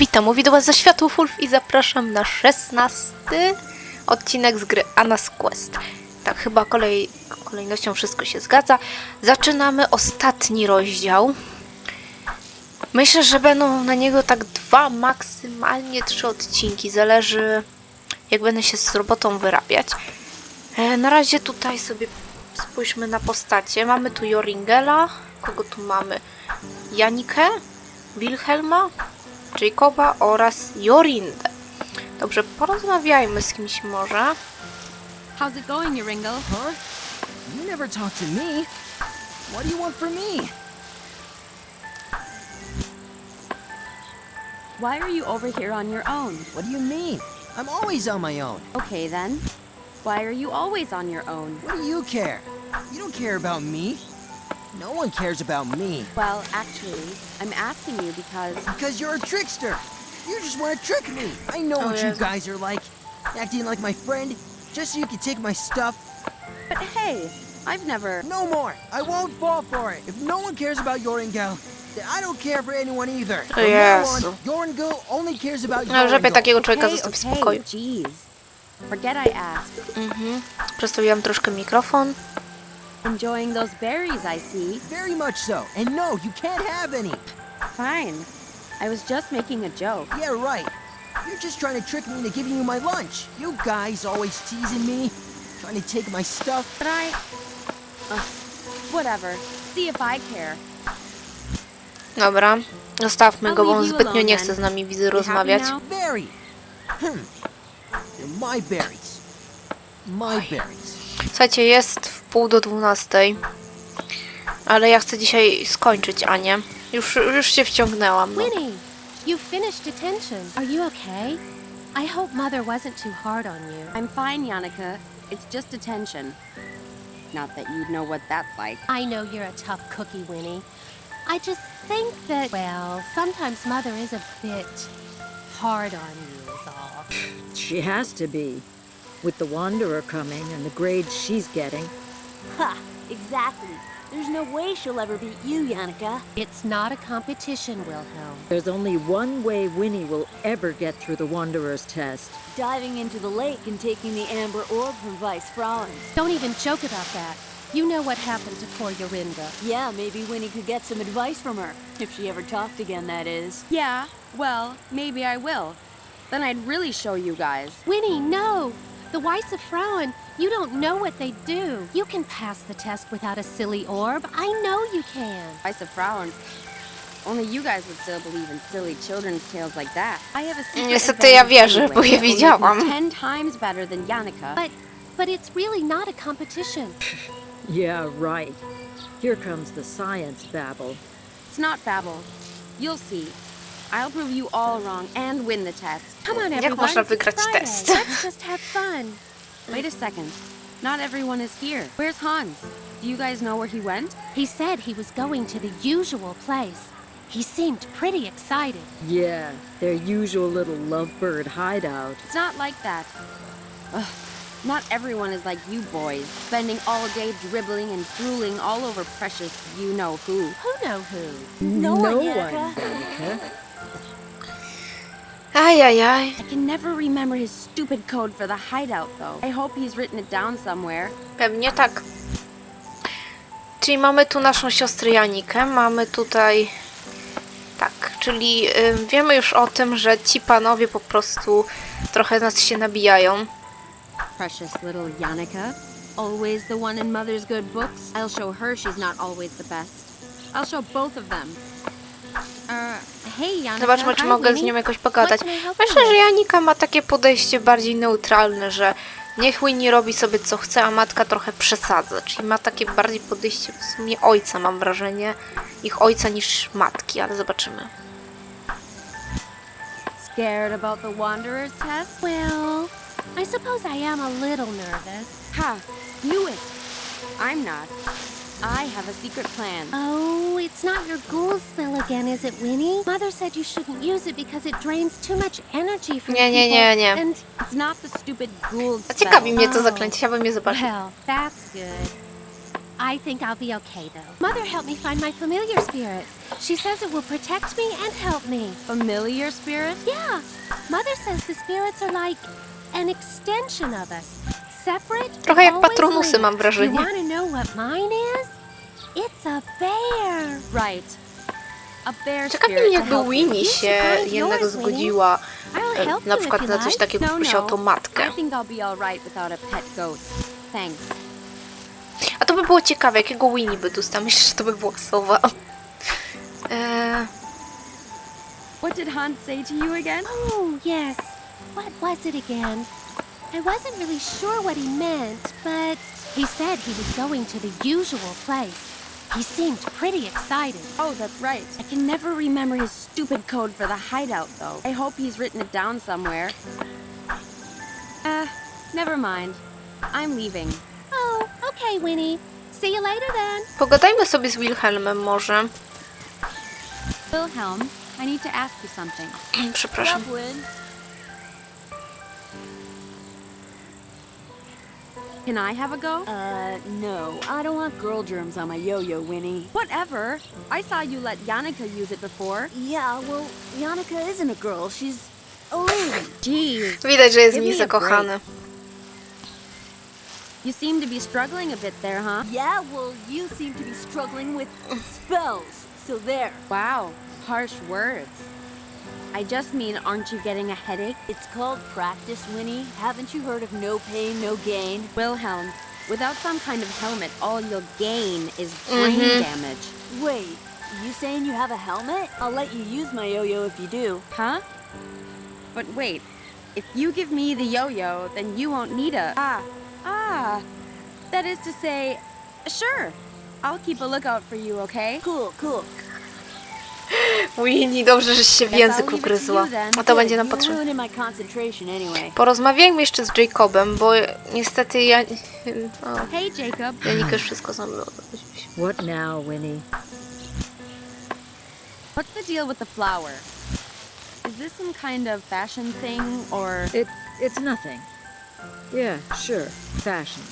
Witam, mówi do was ze światów Wolf i zapraszam na 16 odcinek z gry Anna's Quest. Tak, chyba kolejnością wszystko się zgadza. Zaczynamy ostatni rozdział. Myślę, że będą na niego tak 2, maksymalnie 3 odcinki. Zależy, jak będę się z robotą wyrabiać. Na razie tutaj sobie spójrzmy na postacie. Mamy tu Joringela. Kogo tu mamy? Janikę, Wilhelma, Jacoba oraz Jorindę. Dobrze, porozmawiajmy z kimś może. How's it going, Joringel? Huh? You never talk to me. What do you want from me? Why are you over here on your own? What do you mean? I'm always on my own. Okay then. Why are you always on your own? What do you care? You don't care about me. No one cares about me. Well, actually, I'm asking you because you're a trickster. You just want to trick me. I know what you guys are like. Acting like my friend just so you can take my stuff. But hey, I've never... No more. I won't fall for it. If no one cares about Joringel, then I don't care for anyone either. From now on, Joringel only cares about Joringel. Żeby takiego człowieka zostawić w spokoju. Jeez. Forget I asked. Przestawiłam troszkę mikrofon. Enjoying those berries, I see. Very much so. And no, you can't have any. Fine. I was just making a joke. Yeah, right. You're just trying to trick me into giving you my lunch. You guys always teasing me, trying to take my stuff. But whatever. See if I care. Dobra, zostawmy go, bo on zbytnio nie chce z nami, widzę, rozmawiać. Very. They're my berries. My berries. Słuchajcie, jest w 11:30, ale ja chcę dzisiaj skończyć Anię. Już się wciągnęłam. No. Winnie, you finished detention. Are you okay? I hope Mother wasn't too hard on you. I'm fine, Yannicka. It's just detention. Not that you'd know what that's like. I know you're a tough cookie, Winnie. I just think that, well, sometimes Mother is a bit hard on you is all. She has to be, with the Wanderer coming and the grades she's getting. Ha! Exactly. There's no way she'll ever beat you, Yannicka. It's not a competition, Wilhelm. There's only one way Winnie will ever get through the Wanderer's test. Diving into the lake and taking the amber orb from Vice Frauen. Don't even joke about that. You know what happened to poor Jorinda. Yeah, maybe Winnie could get some advice from her. If she ever talked again, that is. Yeah, well, maybe I will. Then I'd really show you guys. Winnie, no! The Weiss of Frauen, you don't know what they do. You can pass the test without a silly orb. I know you can. I said Frauen. Only you guys would still believe in silly children's tales like that. I have a secret Niestety ja wierzę, bo je widziałam. 10 times better than Yannicka. But it's really not a competition. Yeah, right. Here comes the science babble. It's not babble. You'll see. I'll prove you all wrong and win the test. Come on, Jak everyone. można It's wygrać Friday. test? Let's just have fun. Wait a second. Not everyone is here. Where's Hans? Do you guys know where he went? He said he was going to the usual place. He seemed pretty excited. Yeah, their usual little lovebird hideout. It's not like that. Ugh. Not everyone is like you boys, spending all day dribbling and drooling all over precious you-know-who. Who know who? No one, Yannicka. Yannicka. Ajajaj. I can never remember his stupid code for the hideout, though. I hope he's written it down somewhere. Pewnie tak. Czyli mamy tu naszą siostrę Janikę, mamy tutaj... Tak, czyli wiemy już o tym, że ci panowie po prostu trochę nas się nabijają. Precious little Yannicka. Always the one in Mother's good books. I'll show her she's not always the best. I'll show both of them. Hey, Yannicka. Zobaczmy, czy mogę z Winnie. nią jakoś pogadać. What can I help Myślę, you że with? Janika ma takie podejście bardziej neutralne, że niech Winnie robi sobie co chce, a matka trochę przesadza. Czyli ma takie bardziej podejście w sumie ojca, mam wrażenie, ich ojca niż matki, ale zobaczymy. Scared about the Wanderer's test? Well, I suppose I am a little nervous. Ha! Knew it! I'm not. I have a secret plan. Oh, it's not your ghoul spell again, is it, Winnie? Mother said you shouldn't use it because it drains too much energy from Nie, nie, people. nie, nie. And It's not the stupid ghoul A spell. ciekawi mnie to zaklęcie, chciałabym je zobaczyć. well, that's good. I think I'll be okay, though. Mother helped me find my familiar spirit. She says it will protect me and help me. Familiar spirit? Yeah. Mother says the spirits are like an extension of us. Separate, Trochę jak always patronusy, linked. mam You wrażenie. want to know what mine is? It's a bear. Right. A bear Ciekawi spirit mnie, to jakby help Winnie you. się jednak zgodziła I'll help na you przykład if na you coś like. takiego, No, poprosiła tą matkę. I think I'll be all right without a pet ghost. Thanks. A to by było ciekawe, jakiego Winnie by tu stał. Myślę, że to by była sowa. What did Hans say to you again? Oh, yes. What was it again? I wasn't really sure what he meant, but he said he was going to the usual place. He seemed pretty excited. Oh, that's right. I can never remember his stupid code for the hideout, though. I hope he's written it down somewhere. Never mind. I'm leaving. Oh, okay, Winnie. See you later then. Pogadajmy sobie z Wilhelmem może. Wilhelm, I need to ask you something. Przepraszam. Win. Can I have a go? No. I don't want girl germs on my yo-yo, Winnie. Whatever. I saw you let Yannicka use it before. Yeah, well, Yannicka isn't a girl. She's a lady. Jeez. Widać, że jest w Give niej me a zakochany. You seem to be struggling a bit there, huh? Yeah, well, you seem to be struggling with spells. So there. Wow. Harsh words. I just mean, aren't you getting a headache? It's called practice, Winnie. Haven't you heard of no pain, no gain? Wilhelm, without some kind of helmet, all you'll gain is brain damage. Wait, you saying you have a helmet? I'll let you use my yo-yo if you do. Huh? But wait, if you give me the yo-yo, then you won't need a... That is to say, sure. I'll keep a lookout for you, okay? Cool, cool. Winnie, dobrze, że się w język ugryzła. A to będzie nam You're potrzebne. ruining my concentration anyway. Porozmawiajmy jeszcze z Jacobem, bo niestety ja... Hey, Jacob. Janika już wszystko znam. What now, Winnie? What's the deal with the flower? Is this some kind of fashion thing, or... It's nothing. Yeah, sure. Fashion.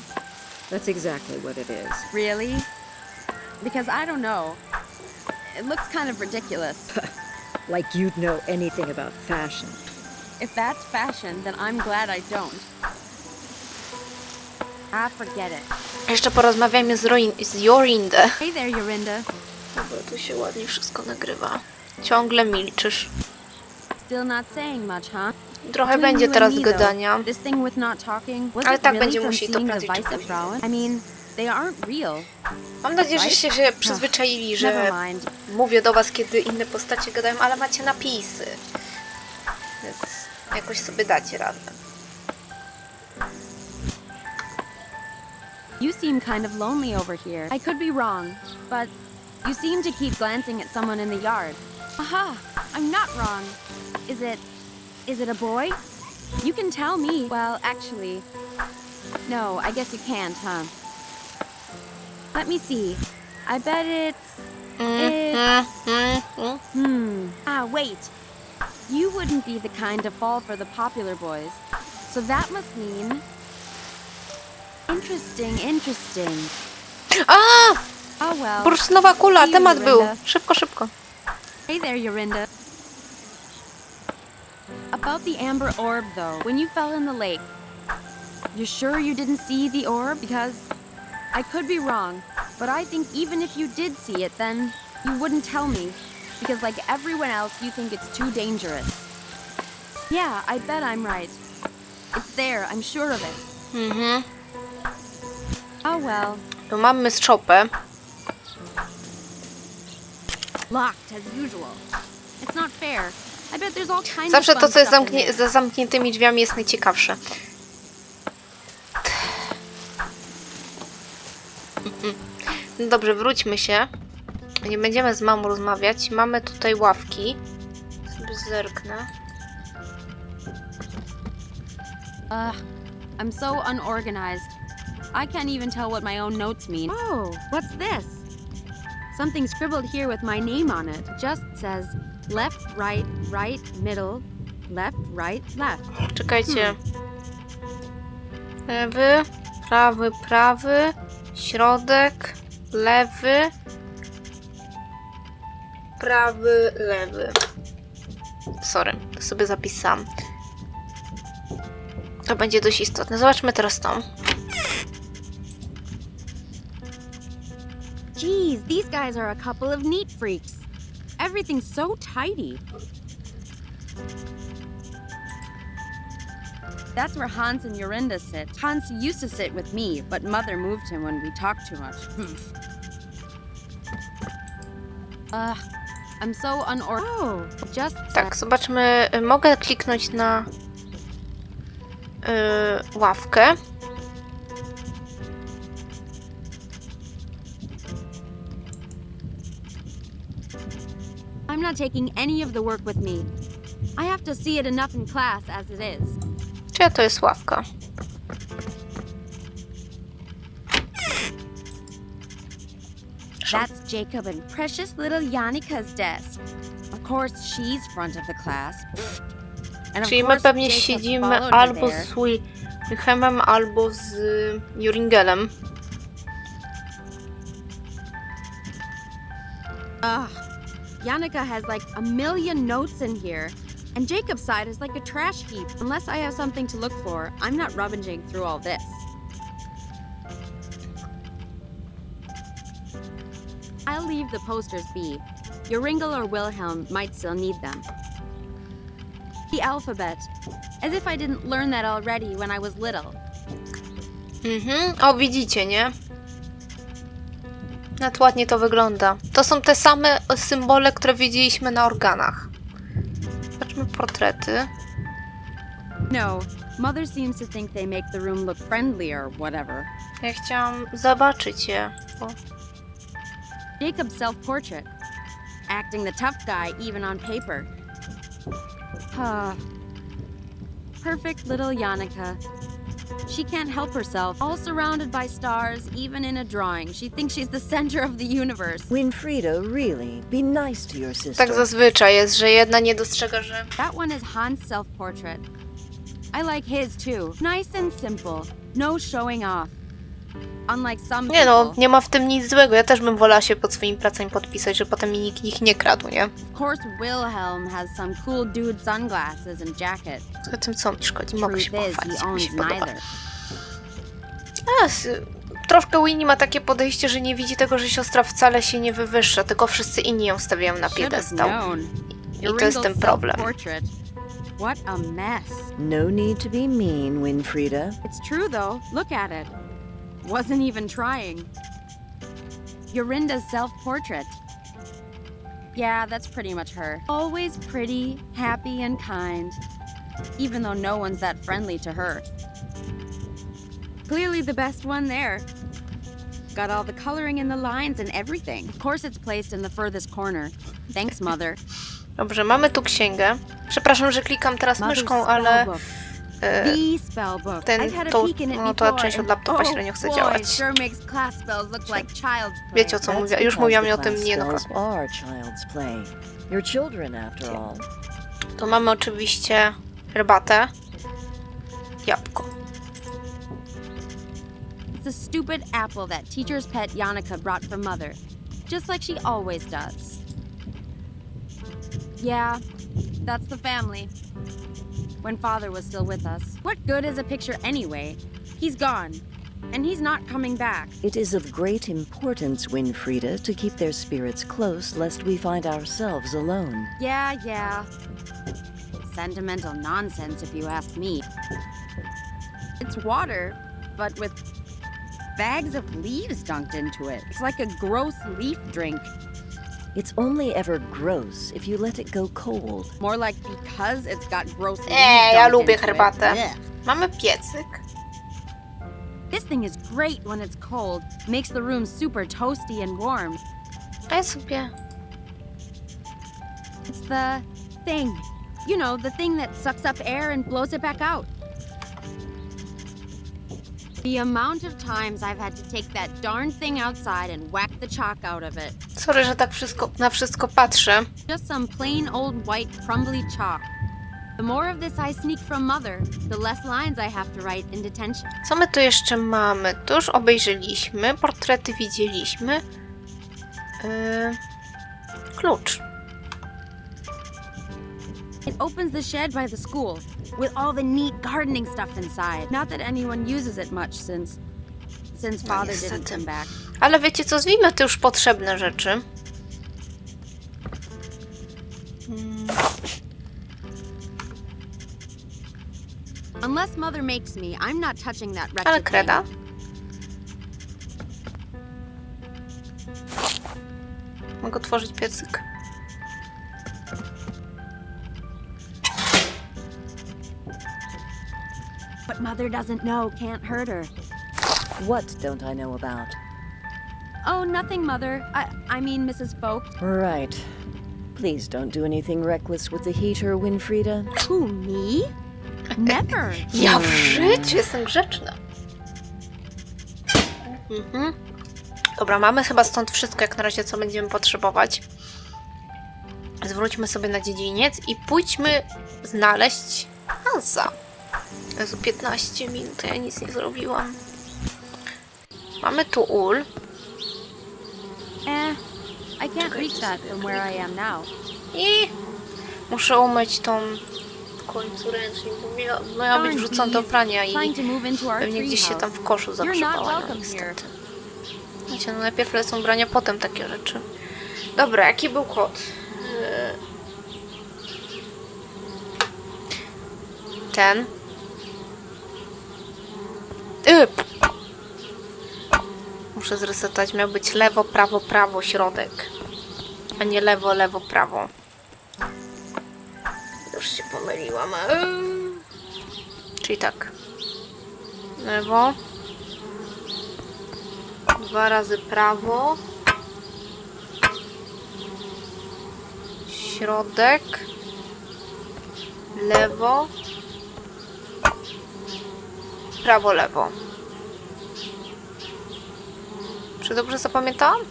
That's exactly what it is. Really? Because I don't know. It looks kind of ridiculous. Like you'd know anything about fashion. If that's fashion, then I'm glad I don't. Forget it. Jeszcze porozmawiajmy z Jorinde. Hey there, Yorinda. Dobra, tu się ładnie wszystko nagrywa. Ciągle milczysz. Still not saying much, huh? Trochę Between będzie you and teraz me, gadania. though, this thing with not talking, was Ale it tak really będzie from musieli to seeing the prędzej czy później. Weissefrauen? I mean, they aren't real. Mam nadzieję, że się przyzwyczaili, że Never mind. mówię do was, kiedy inne postacie gadają, ale macie napisy. Więc jakoś sobie dacie radę. You seem kind of lonely over here. I could be wrong, but you seem to keep glancing at someone in the yard. Aha! I'm not wrong. Is it a boy? You can tell me. Well, actually, no, I guess you can't, huh? Let me see. I bet it's... wait. You wouldn't be the kind to fall for the popular boys. So that must mean... Interesting. A! Oh well. Bursztynowa kula, See you, temat był. Yorinda. Szybko. Hey there, Yorinda. About the amber orb, though, when you fell in the lake, you're sure you didn't see the orb? Because I could be wrong, but I think even if you did see it, then you wouldn't tell me. Because like everyone else, you think it's too dangerous. Yeah, I bet I'm right. It's there, I'm sure of it. Oh well. Tu mamy strzopę. Locked as usual. It's not fair. I bet there's all kinds Zawsze of to, fun co jest stuff in there. za zamkniętymi drzwiami, jest najciekawsze. No dobrze, wróćmy się. Nie będziemy z mamą rozmawiać. Mamy tutaj ławki. Sobie zerknę. I'm so unorganized. I can't even tell what my own notes mean. Oh, what's this? Something scribbled here with my name on it. Just says left, right, right, middle, left, right, left. Czekajcie. Lewy, prawy, środek. lewy, prawy, lewy. Sorry, to sobie zapisałam. To będzie dość istotne. Zobaczmy teraz tą. Geez, these guys are a couple of neat freaks. Everything's so tidy. That's where Hans and Jorinda sit. Hans used to sit with me, but Mother moved him when we talked too much. I'm so just Tak, zobaczmy. Mogę kliknąć na ławkę. I'm not taking any of the work with me. I have to see it enough in class as it is. Czyja to jest ławka? That's Jacob and precious little Janika's desk. Of course, she's front of the class. And of Czyli my course, pewnie Jacob siedzimy followed her albo there. z Wilhelmem, albo z Joringelem. Ugh. Janika has like a million notes in here. And Jacob's side is like a trash heap. Unless I have something to look for, I'm not rummaging through all this. I'll leave the posters be. Joringel or Wilhelm might still need them. The alphabet. As if I didn't learn that already when I was little. O, widzicie, nie? Nawet ładnie to wygląda. To są te same symbole, które widzieliśmy na organach. Zobaczmy portrety. No, Mother seems to think they make the room look friendly or whatever. Ja chciałam zobaczyć je. Bo... Jacob's self-portrait. Acting the tough guy even on paper. Perfect little Janika. She can't help herself. All surrounded by stars, even in a drawing. She thinks she's the center of the universe. Winfrida, really, be nice to your sister. Tak zazwyczaj jest, że jedna nie dostrzega, że... That one is Hans' self-portrait. I like his too. Nice and simple. No showing off. Unlike some Nie no, people. nie ma w tym nic złego. Ja też bym wolała się pod swoimi pracami podpisać, że potem mi nikt ich nie kradł, nie? Of course, Wilhelm has some cool dude sunglasses and jacket. Co tym co mi szkodzi? Mogę się Truth is, pochwalić, he jak mi się owns podoba. neither. Troszkę Winnie ma takie podejście, że nie widzi tego, że siostra wcale się nie wywyższa, tylko wszyscy inni ją stawiają na Should have piedestał. known. I to jest ten Joringel's problem. self-portrait. What a mess. No need to be mean, Winfrida. It's true though. Look at it. Wasn't even trying. Jorinda's self-portrait. Yeah, that's pretty much her. Always pretty, happy, and kind. Even though no one's that friendly to her. Clearly the best one there. Got all the coloring in the lines and everything. Of course it's placed in the furthest corner. Thanks, Mother. Dobrze, mamy tu księgę. Przepraszam, że klikam teraz Mother's myszką, ale spellbook. The spellbook. ten- I've had a to- peek in it no, ta before, część od and- laptopa średnio chce działać. Sure makes class spells look like child's play. wiecie o co That's mówię. Już because mówiłam the o tym class niejednokrotnie. spells are child's play. You're children, after all. To mamy oczywiście herbatę. Jabłko. It's a stupid apple that teacher's pet Janika brought from Mother, just like she always does. Yeah, that's the family. When Father was still with us. What good is a picture anyway? He's gone, and he's not coming back. It is of great importance, Winfrida, to keep their spirits close, lest we find ourselves alone. Yeah. Sentimental nonsense, if you ask me. It's water, but with bags of leaves dunked into it. It's like a gross leaf drink. It's only ever gross if you let it go cold. More like because it's got gross leaves Ja dumped lubię into herbatę. it. Ugh. Mamy piecyk. This thing is great when it's cold. Makes the room super toasty and warm. A ja sobie... It's the thing. You know, the thing that sucks up air and blows it back out. The amount of times I've had to take that darn thing outside and whack the chalk out of it. Sorry, że tak na wszystko patrzę. Just some plain old white crumbly chalk. The more of this I sneak from Mother, the less lines I have to write in detention. Co my tu jeszcze mamy? To już obejrzeliśmy, portrety widzieliśmy. Klucz. It opens the shed by the school, with all the neat gardening stuff inside. Not that anyone uses it much since Father didn't come back. Ale wiecie co, zwijmy te już potrzebne rzeczy. Unless Mother makes me, I'm not touching that wretched Ale kreda. thing. Mogę otworzyć piecyk. What Mother doesn't know can't hurt her. What don't I know about? Oh, nothing, Mother. I mean, Mrs. Folk. Right. Please don't do anything reckless with the heater, Winfrieda. Who, me? Never. Ja w życiu jestem grzeczna. Dobra, mamy chyba stąd wszystko jak na razie, co będziemy potrzebować. Zwróćmy sobie na dziedziniec i pójdźmy znaleźć Hansa. Jezu, 15 minut, ja nic nie zrobiłam. Mamy tu ul. I can't reach that from where I am now. I muszę umyć tą w końcu ręcznik, bo miała być wrzucona do prania i Trying to move into our pewnie gdzieś się tam w koszu You're not zakrzepała, no welcome here. niestety. Wiecie, no najpierw lecą brania, potem takie rzeczy. Dobra, jaki był kod? Ten. Muszę zresetować. Miał być lewo, prawo, prawo, środek. A nie lewo, lewo, prawo. Już się pomyliłam. Czyli tak. Lewo. 2 razy prawo. Środek. Lewo. Prawo, lewo. Czy dobrze zapamiętałam?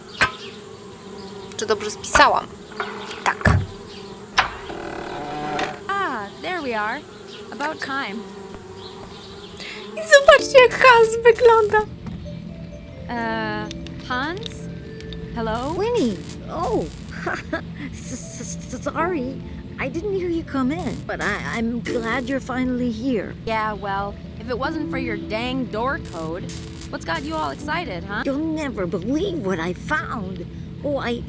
Czy dobrze spisałam? Tak. There we are. About time. I zobaczcie, jak Hans wygląda. Hans? Hello? Winnie! Oh, sorry. I didn't hear you come in, but I'm glad you're finally here. Yeah, well, if it wasn't for your dang door code, what's got you all excited, huh? You'll never believe what I found. Oh, I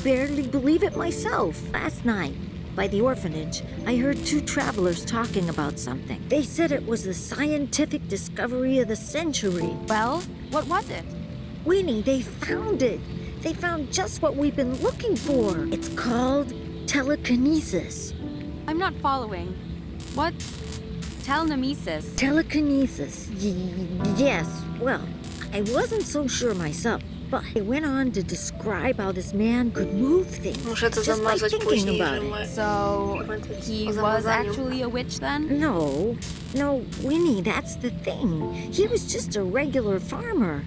barely believe it myself. Last night, by the orphanage, I heard 2 travelers talking about something. They said it was the scientific discovery of the century. Well, what was it? Winnie, they found it. They found just what we've been looking for. It's called telekinesis. I'm not following. What's telenemesis? Telekinesis. Yes, well, I wasn't so sure myself, but I went on to describe how this man could move things Muszę to just by zamazać thinking później, about że it. So, he was actually a witch then? No, Winnie, that's the thing. He was just a regular farmer.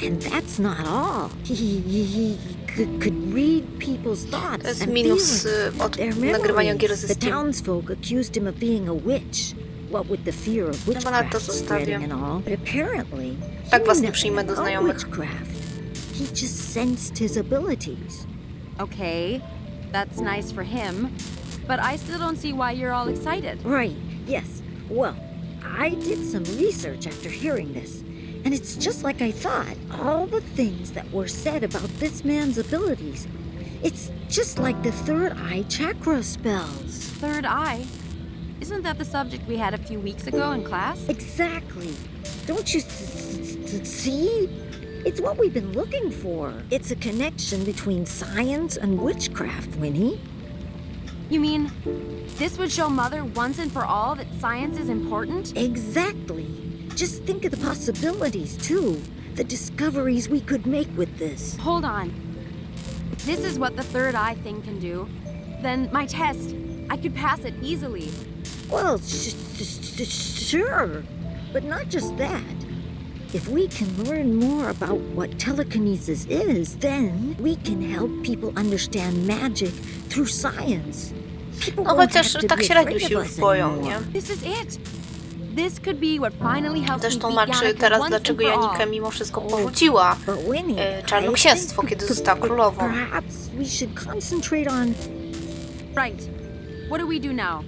And that's not all. He could read people's thoughts To jest and minus feelings, od their nagrywania gier memories. ze The Steam. townsfolk accused him of being a witch. What with the fear of na to witchcraft zostawię. spreading and all. But apparently, Tak he was knew nie przyjmę do nothing about znajomych. witchcraft. He just sensed his abilities. Okay, that's nice for him. But I still don't see why you're all excited. Right, yes. Well, I did some research after hearing this, and it's just like I thought. All the things that were said about this man's abilities, it's just like the third eye chakra spells. Third eye? Isn't that the subject we had a few weeks ago in class? Exactly. Don't you see? It's what we've been looking for. It's a connection between science and witchcraft, Winnie. You mean, this would show Mother once and for all that science is important? Exactly. Just think of the possibilities, too. The discoveries we could make with this. Hold on. If this is what the third eye thing can do, then my test, I could pass it easily. Well, sure. But not just that. If we can learn more about what telekinesis is, then we can help people understand magic through science. People No won't chociaż have to tak be średnio afraid się of już us boją, anymore. nie? This is it. This could be what finally helps Też me beat tłumaczy Janica teraz, once dlaczego and for all. Janikę mimo wszystko porzuciła But Winnie, czarnoksięstwo, I think kiedy została królową. perhaps we should concentrate on... Right. What do we do now?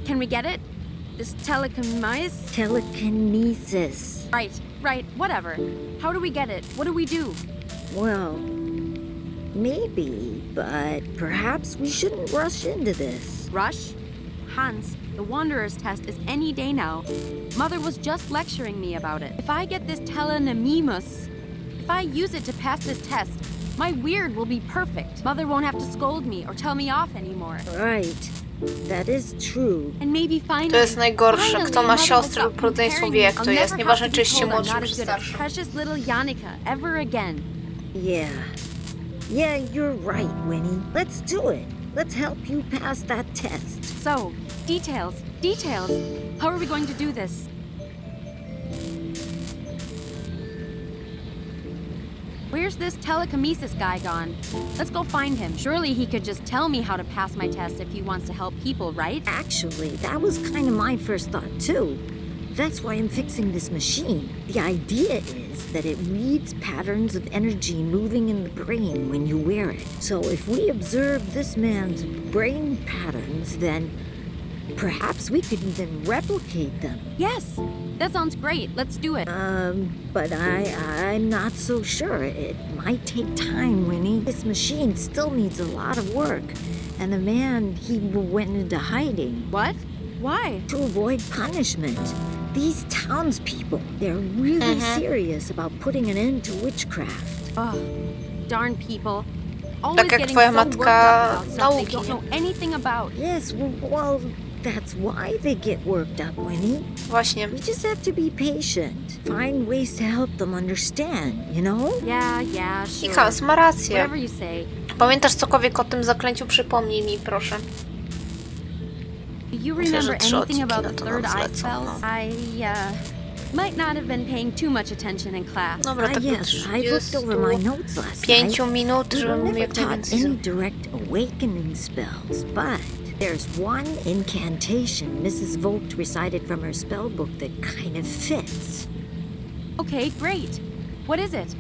Can we get it? This telekinesis? telekinesis. Right, whatever. How do we get it? What do we do? Well, maybe, but perhaps we shouldn't rush into this. Rush? Hans, the Wanderer's test is any day now. Mother was just lecturing me about it. If I get this telekinesis, if I use it to pass this test, my weird will be perfect. Mother won't have to scold me or tell me off anymore. Right. That is true. And maybe finally, To jest najgorsze. finally Kto ma Mother will siostrę stop lub rodzeństwo comparing wie, me. jak to I'll jest. never Nieważne, have czy to be jesteście told I'm młodszym not czy as good as starszym. precious little Janica ever again. Yeah. Yeah, you're right, Winnie. Let's do it. Let's help you pass that test. So, details. How are we going to do this? Where's this telekinesis guy gone? Let's go find him. Surely he could just tell me how to pass my test if he wants to help people, right? Actually, that was kind of my first thought, too. That's why I'm fixing this machine. The idea is that it reads patterns of energy moving in the brain when you wear it. So if we observe this man's brain patterns, then perhaps we could even replicate them. Yes, that sounds great. Let's do it. But I'm not so sure. It might take time, Winnie. This machine still needs a lot of work. And the man, he went into hiding. What? Why? To avoid punishment. These townspeople, they're really serious about putting an end to witchcraft. Oh, darn people. Always Tak jak getting twoja so worked matka up about stuff they nauki, don't nie? know anything about. Yes, well, that's why they get worked up, Winnie. Właśnie. We just have to be patient. Find ways to help them understand, you know? Yeah, I sure. Hans ma rację. Whatever you say. Pamiętasz cokolwiek o tym zaklęciu? Przypomnij mi, proszę. Do you Myślę, że remember 3 anything odcinki about na the to third nam eye zlecą. spells? No. I might not have been paying too much attention in class. Dobra, tak do yes, I looked over my notes last 5 night. minut, We were żebym never jak taught najwięcej... any direct awakening spells, but there's one incantation Mrs. Vogt recited from her spell book that kind of fits. Okay, great. What is it?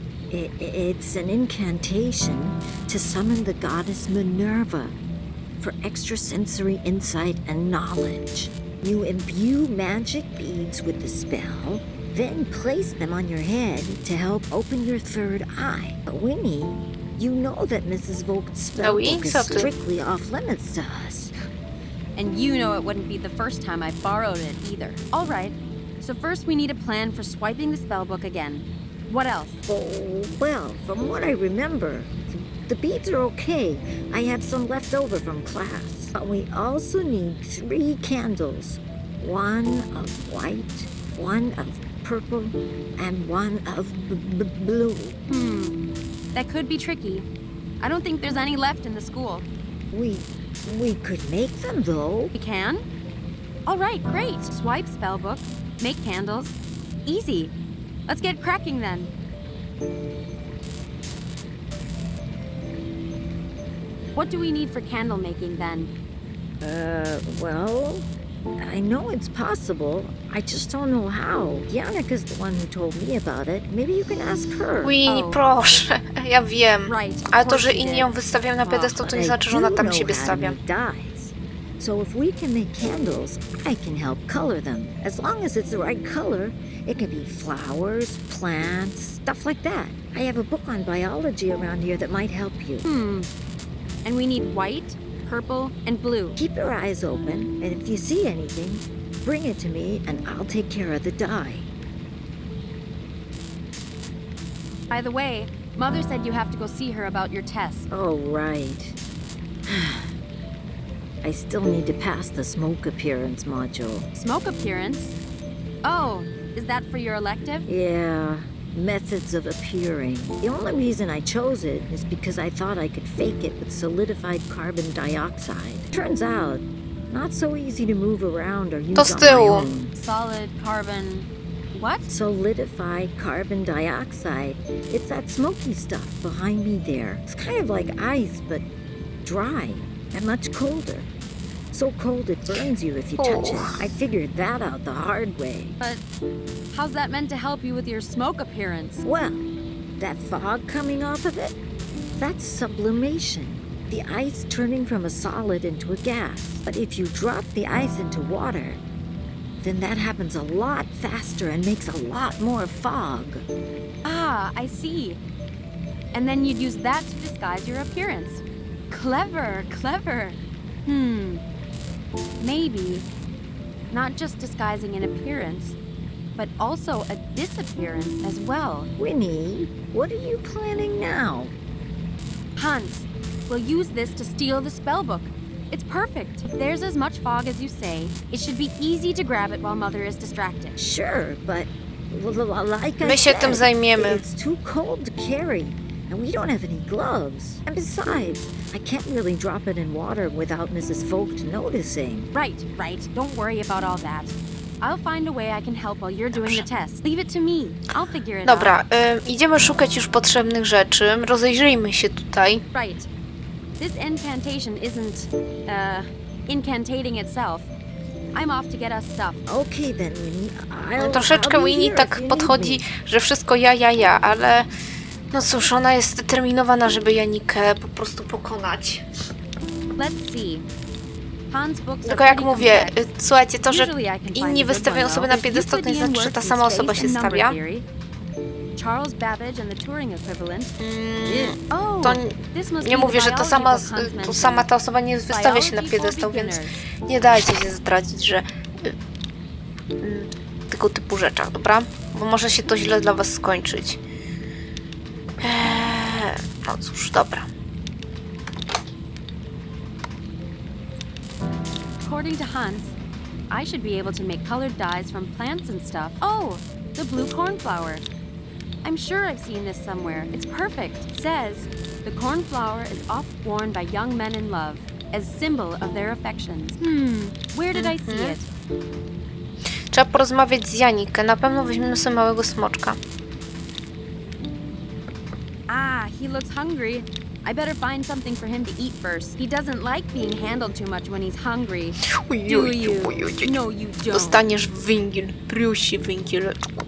It's an incantation to summon the goddess Minerva for extrasensory insight and knowledge. You imbue magic beads with the spell, then place them on your head to help open your third eye. But Winnie, you know that Mrs. Vogt's spell book is strictly off limits to us. And you know it wouldn't be the first time I borrowed it either. All right. So first we need a plan for swiping the spellbook again. What else? Oh, well, from what I remember, the beads are okay. I have some left over from class. But we also need 3 candles. 1 of white, 1 of purple, and 1 of blue. That could be tricky. I don't think there's any left in the school. We could make them, though. We can? All right, great. Swipe spellbook, make candles. Easy. Let's get cracking then. What do we need for candle making then? Well, I know it's possible. I just don't know how. Janica's the one who told me about it. Maybe you can ask her. Winnie, proszę. Ja wiem. Right, of Ale to, course że you inni did. ją wystawiają na piedestał, to nie I znaczy, że ona do tam know siebie how to stawia. make dyes. So if we can make candles, I can help color them. As long as it's the right color, it can be flowers, plants, stuff like that. I have a book on biology around here that might help you. And we need white, purple, and blue. Keep your eyes open, and if you see anything, bring it to me and I'll take care of the dye. By the way, Mother said you have to go see her about your test. Oh, right. I still need to pass the smoke appearance module. Smoke appearance? Oh, is that for your elective? Yeah, methods of appearing. The only reason I chose it is because I thought I could fake it with solidified carbon dioxide. Turns out, not so easy to move around or use To z on my tyłu. own. Solid carbon... What? Solidified carbon dioxide. It's that smoky stuff behind me there. It's kind of like ice, but dry and much colder. So cold it burns you if you touch it. I figured that out the hard way. But how's that meant to help you with your smoke appearance? Well, that fog coming off of it, that's sublimation. The ice turning from a solid into a gas. But if you drop the ice into water, then that happens a lot faster and makes a lot more fog. Ah, I see. And then you'd use that to disguise your appearance. Clever, clever. Maybe not just disguising an appearance, but also a disappearance as well. Winnie, what are you planning now? Hans, we'll use this to steal the spellbook. It's perfect. If there's as much fog as you say, it should be easy to grab it while Mother is distracted. Sure, but like My I się tym said, zajmiemy. it's too cold to carry, and we don't have any gloves. And besides, I can't really drop it in water without Mrs. Vogt noticing. Right. Don't worry about all that. I'll find a way I can help while you're doing the test. Leave it to me. I'll figure it out. Dobra, idziemy szukać już potrzebnych rzeczy. Rozejrzyjmy się tutaj. Right. This incantation isn't, incantating itself. I'm off to get us stuff. Okay then, Winnie. No, troszeczkę Winnie tak podchodzi, że wszystko ja, ale no cóż, ona jest zdeterminowana, żeby Janikę po prostu pokonać. Let's see. Hans books Tylko are jak pretty mówię, complex. słuchajcie, to, że Usually I can find inni a good wystawiają one, sobie na though. piedestał, to nie Euclidean znaczy, że ta works sama with osoba space się and number stawia. theory. Charles Babbage and the Turing equivalent. To This must nie be mówię, the że to biology book Hans to mentioned. sama ta osoba nie wystawia się na Biology for piedestał, więc beginners. nie dajcie się zdradzić, że tego typu rzeczach, dobra? Bo może się to źle dla was skończyć. No cóż, dobra. According to Hans, I should be able to make colored dyes from plants and stuff. Oh, the blue cornflower. I'm sure I've seen this somewhere. It's perfect. It says, the cornflower is oft worn by young men in love, as symbol of their affections. Where did I see it? Trzeba porozmawiać z Janikę. Na pewno weźmiemy sobie małego smoczka. Ah, he looks hungry. I better find something for him to eat first. He doesn't like being handled too much when he's hungry. Do you? No, you don't. Dostaniesz węgiel, prusi węgieleczku.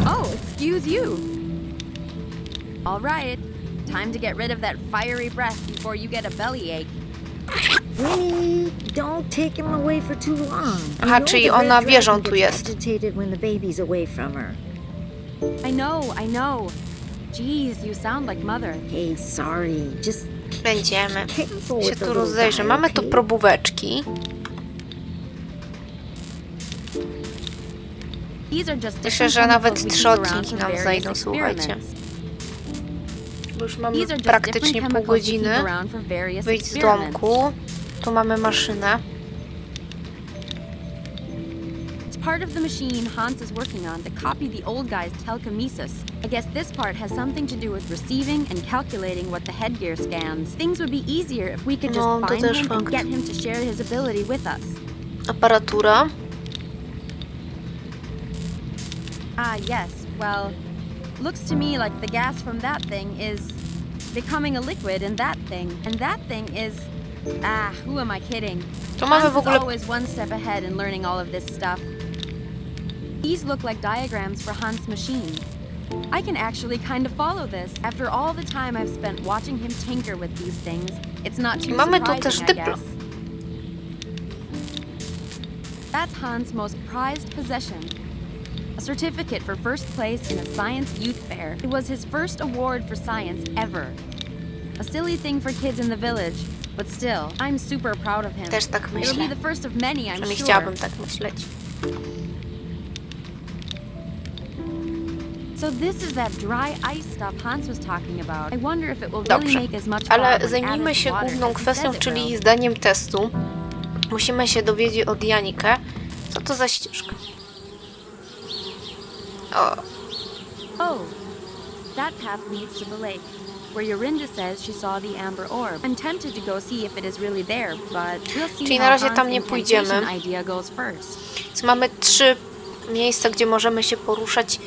Oh, excuse you. All right. Time to get rid of that fiery breath before you get a bellyache. Winnie, don't take him away for too long. Aha, czyli ona wie, że on tu gets jest. agitated when the baby's away from her. I know. Jeez, you sound like Mother. Hey, sorry. Just Będziemy careful się with the tu little rozejrzeć. guy, Mamy tu okay? probóweczki. These are just Myślę, different że nawet chemicals we 3 use around odcinki for nam various zajdą, słuchajcie. experiments. Bo już mamy These are just praktycznie different pół chemicals we keep godziny. around for various Wyjść z experiments. domku. Tu mamy maszynę. It's part of the machine Hans is working on to copy the old guy's telekinesis. I guess this part has something to do with receiving and calculating what the headgear scans. Things would be easier if we could just No, to find też him and fakt. get him to share his ability with us. Aparatura. Ah, yes. Well, looks to me like the gas from that thing is becoming a liquid in that thing. And that thing is... Ah, who am I kidding? Tu mamy Hans w is ogóle... always one step ahead in learning all of this stuff. These look like diagrams for Hans' machine. I can actually kind of follow this. After all the time I've spent watching him tinker with these things, it's not too Mamy tu też surprising, I dyplom. guess. That's Hans' most prized possession. A certificate for first place in a science youth fair. It was his first award for science ever. A silly thing for kids in the village, but still, I'm super proud of him. Też tak It'll myślę. be the first of many, I'm Przynajmniej sure. chciałabym tak myśleć. So this is that dry ice stuff Hans was talking about. I wonder if it will really Dobrze, make as much fog ale when zajmijmy added się to water główną as he kwestią, says it czyli will. zdaniem testu. Musimy się dowiedzieć od Janikę, co to za ścieżka. O, Oh, that path leads to the lake, where Yorinda says she saw the amber orb. I'm tempted to go see if it is really there, but we'll see Czyli na how razie Hans' tam nie pójdziemy. incantation idea goes first. więc mamy 3 miejsca, gdzie możemy się poruszać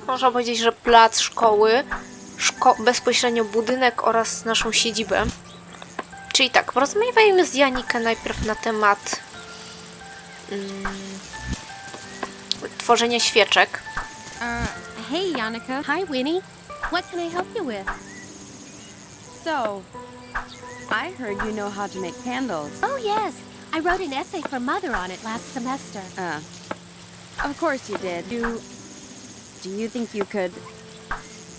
Można powiedzieć, że plac szkoły, bezpośrednio budynek oraz naszą siedzibę. Czyli tak, porozmawiajmy z Janikę najpierw na temat tworzenia świeczek. Hey, Yannicka. Hi, Winnie. What can I help you with? So, I heard you know how to make candles. Oh, yes. I wrote an essay for Mother on it last semester. Of course you did. Do you think you could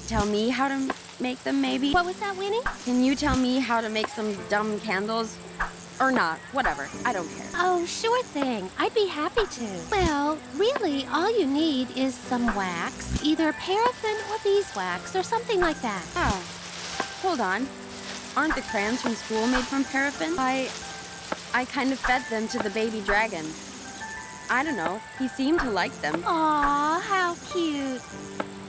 tell me how to make them, maybe? What was that, Winnie? Can you tell me how to make some dumb candles? Or not, whatever. I don't care. Oh, sure thing. I'd be happy to. Well, really, all you need is some wax, either paraffin or beeswax or something like that. Ah, hold on. Aren't the crayons from school made from paraffin? I kind of fed them to the baby dragon. I don't know. He seemed to like them. Aw, how cute.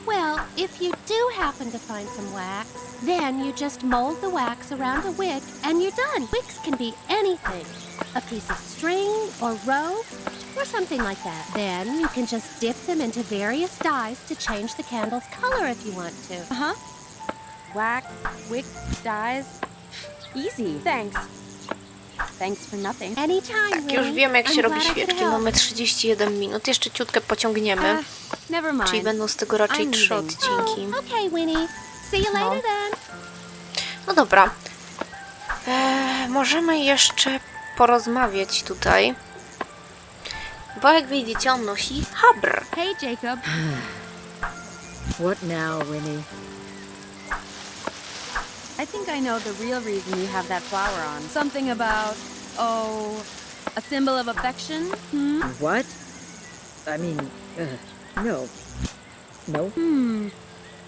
Well, if you do happen to find some wax, then you just mold the wax around a wick and you're done. Wicks can be anything. A piece of string or rope or something like that. Then you can just dip them into various dyes to change the candle's color if you want to. Uh-huh. Wax, wick, dyes. Easy. Thanks. Thanks for nothing. Anytime, Tak, już wiemy jak się robi świeczki. Mamy 31 minut. Jeszcze ciutkę pociągniemy. Never mind. Czyli będą z tego raczej 3 odcinki. Okay, Winnie. See you later then. No dobra. Możemy jeszcze porozmawiać tutaj. Bo jak widzicie, on nosi habr. Hey, Jacob. What now, Winnie? I think I know the real reason you have that flower on. Something about, a symbol of affection? What? I mean, no. No.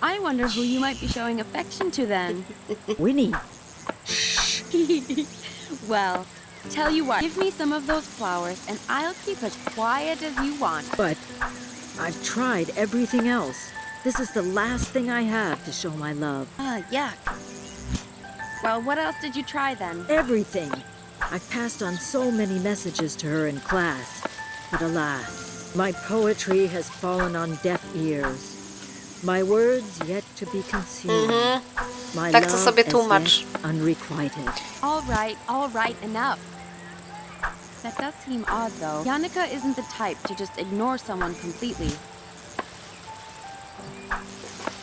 I wonder who you might be showing affection to then. Winnie. Well, tell you what, give me some of those flowers and I'll keep as quiet as you want. But I've tried everything else. This is the last thing I have to show my love. Yuck. Well, what else did you try then? Everything. I've passed on so many messages to her in class. But alas, my poetry has fallen on deaf ears. My words yet to be concealed. My Tak to love sobie as tłumacz. yet unrequited. All right, enough. That does seem odd, though. Yannicka isn't the type to just ignore someone completely.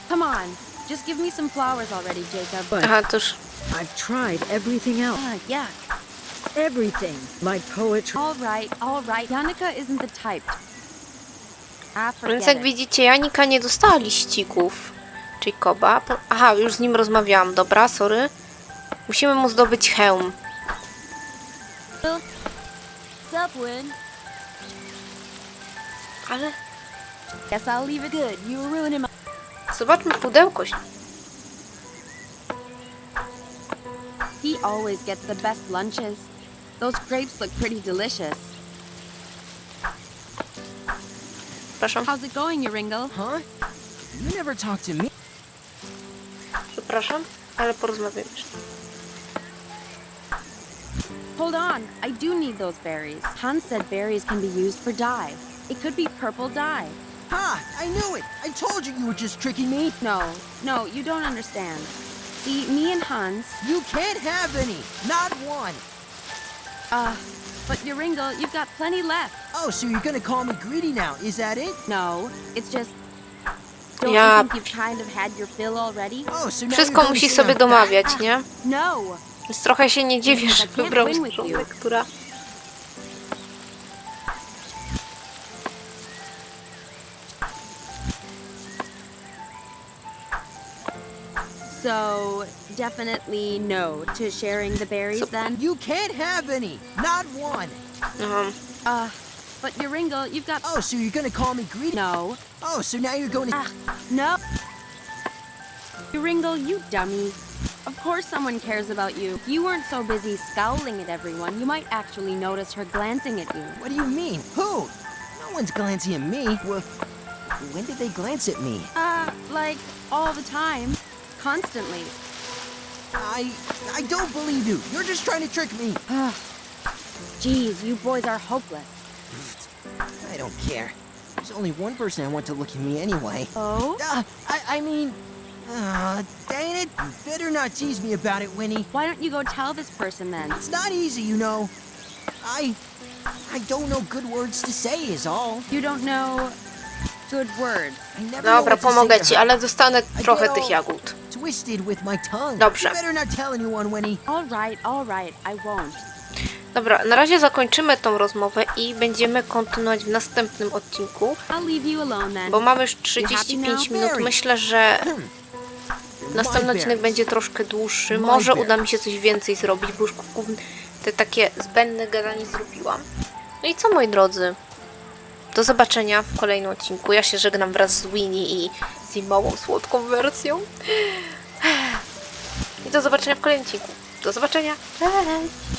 Come on, just give me some flowers already, Jacob. But Aha, to już. I've tried everything else. Yuck. Everything. My poetry. All right. Yannicka isn't the type. Więc Forget jak it. widzicie, Janika nie dostała liścików Jacoba. Aha, już z nim rozmawiałam. Dobra, sorry. Musimy mu zdobyć hełm. Sup, Win? Ale Guess I'll leave it good. You were ruining my... zobaczmy pudełko. He always gets the best lunches. Those grapes look pretty delicious. Przepraszam, How's it going, Yoringle? Huh? You never talk to me. przepraszam, ale porozmawiamy. Hold on, I do need those berries. Hans said berries can be used for dye. It could be purple dye. Ha! I knew it! I told you you were just tricking me! No, you don't understand. See, me and Hans... You can't have any! Not one! But Yoringle, you've got plenty left. Oh, so you're gonna call me greedy now, is that it? No, it's just... Don't Ja- you think you've kind of had your fill already? Oh, so now Wszystko you're gonna musi say sobie I'm domawiać, nie? No! Więc trochę się nie dziwię, że I can't wybrał win with stronę, you. która... So, definitely no to sharing the berries then? You can't have any! Not one! Aha. But Yoringle, you've got... Oh, so you're gonna call me greedy? No. Oh, so now you're going to... No. Yoringle, you dummy. Of course someone cares about you. If you weren't so busy scowling at everyone, you might actually notice her glancing at you. What do you mean? Who? No one's glancing at me. Well, when did they glance at me? Like, all the time. Constantly. I don't believe you. You're just trying to trick me. Jeez, you boys are hopeless. I don't care. There's only one person I want to look at me anyway. Oh? I mean, dang it, you better not tease me about it, Winnie. Why don't you go tell this person then? It's not easy, you know. I don't know good words to say is all. You don't know good words. I never know Dobra, what to say pomogę to ci, her. ale dostanę I trochę get tych all jagód. twisted with my tongue. Dobrze. You better not tell anyone, Winnie. All right, I won't. Dobra, na razie zakończymy tą rozmowę i będziemy kontynuować w następnym odcinku, I'll leave you alone then. bo mamy już 35 minut. Myślę, że następny odcinek będzie troszkę dłuższy. Może uda mi się coś więcej zrobić, bo już te takie zbędne gadanie zrobiłam. No i co, moi drodzy? Do zobaczenia w kolejnym odcinku. Ja się żegnam wraz z Winnie i z jej małą, słodką wersją. I do zobaczenia w kolejnym odcinku. Do zobaczenia. Cześć!